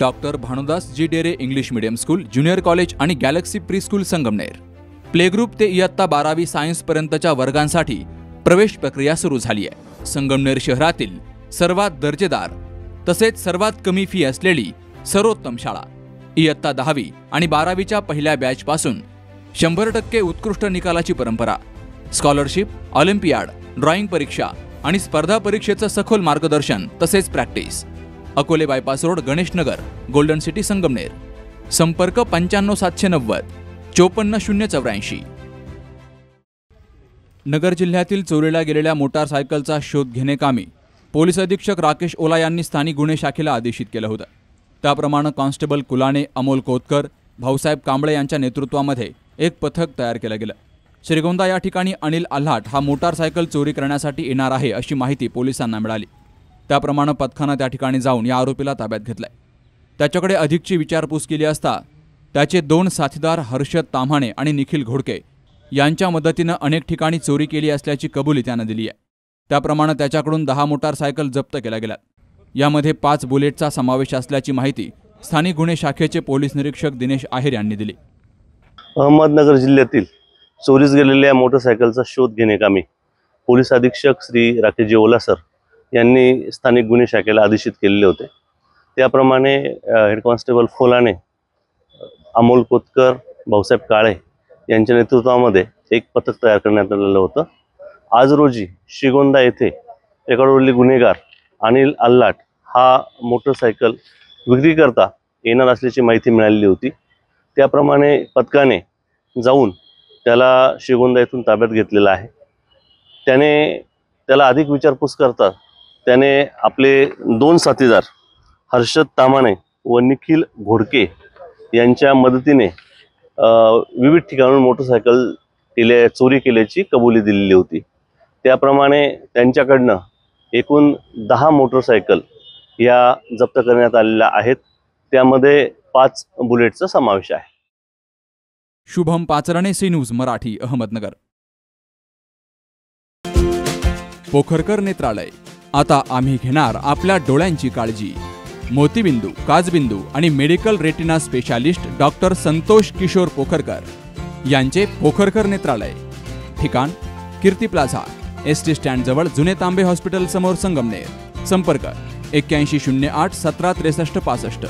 Doctor Bhanudas ji Dere English medium school, junior college आणि galaxy pre school Sangamner. Play group ते इयत्ता 12वी सायन्स पर्यंतच्या वर्गांसाठी प्रवेश प्रक्रिया सुरू झाली आहे. संगमनेर शहरातील सर्वात दर्जेदार तसेच सर्वात कमी फी असलेली सर्वोत्तम शाळा. इयत्ता 10वी आणि 12वीच्या पहिल्या बॅच पासून 100% उत्कृष्ट निकालाची परंपरा. स्कॉलरशिप, ऑलिम्पियाड, ड्रॉइंग परीक्षा आणि स्पर्धा परीक्षेचं सखोल मार्गदर्शन तसेच practice. Akole bypass road, Ganeshnagar, golden city, Sangamner. संपर्क 95 790 54 084. नगर जिल्ह्यातील चोरीला गेलेल्या मोटारसायकलचा शोध घेणेकामी पोलीस अधीक्षक राकेश ओला यांनी स्थानिक गुन्हे शाखेला आदेशित केलं होतं. त्याप्रमाणे कॉन्स्टेबल कुलाने, अमोल कोतकर, भाऊसाहेब कांबळे यांच्या नेतृत्वामध्ये एक पथक तयार केलं गेलं. श्रीगोंदा या ठिकाणी अनिल आल्हाट हा मोटारसायकल चोरी करण्यासाठी येणार आहे अशी माहिती पोलिसांना मिळाली. त्याप्रमाणे पथकानं त्या ठिकाणी जाऊन या आरोपीला ताब्यात घेतलंय. त्याच्याकडे अधिकची विचारपूस केली असता त्याचे 2 साथीदार हर्षद ताम्हाणे आणि निखिल घोडके यांच्या मदतीनं अनेक ठिकाणी चोरी केली असल्याची कबुली त्यानं दिली आहे. त्याप्रमाणे त्याच्याकडून 10 मोटारसायकल जप्त केल्या गेल्या. यामध्ये 5 बुलेटचा समावेश असल्याची माहिती स्थानिक गुन्हे शाखेचे पोलीस निरीक्षक दिनेश आहेर यांनी दिली. अहमदनगर जिल्ह्यातील चोरीस गेलेल्या मोटरसायकलचा शोध घेणेकामी पोलीस अधीक्षक श्री राकेश ओला सर यांनी स्थानिक गुन्हे शाखेला आदेशित केलेले होते. त्याप्रमाणे हेड कॉन्स्टेबल फोलाने, अमोल कोतकर, भाऊसाहेब काळे यांच्या नेतृत्वामध्ये एक पथक तयार करण्यात आलेलं होतं. आज रोजी श्रीगोंदा येथे रेकॉर्डवरील गुन्हेगार अनिल आल्हाट हा मोटरसायकल विक्री करता येणार असल्याची माहिती मिळालेली होती. त्याप्रमाणे पथकाने जाऊन त्याला श्रीगोंदा येथून ताब्यात घेतलेला आहे. त्याला अधिक विचारपूस करता त्याने आपले 2 साथीदार हर्षद ताम्हाणे व निखिल घोडके यांच्या मदतीने विविध ठिकाणून मोटरसायकल चोरी केल्याची कबुली दिलेली होती. त्याप्रमाणे त्यांच्याकडनं एकूण 10 मोटरसायकल या जप्त करण्यात आलेल्या आहेत. त्यामध्ये 5 बुलेटचा समावेश आहे. Shubham Pacharne, C news Marathi, Ahmednagar. पोखरकर नेत्रालय, आता आम्ही घेणार आपल्या डोळ्यांची काळजी. मोतीबिंदू, काचबिंदू आणि medical retina specialist doctor Santosh Kishor Pokharkar यांचे पोखरकर नेत्रालय. ठिकाण कीर्ती प्लाझा, एसटी स्टँड जवळ, जुने तांबे हॉस्पिटल समोर, संगमनेर. संपर्क 81 08 17 63 65.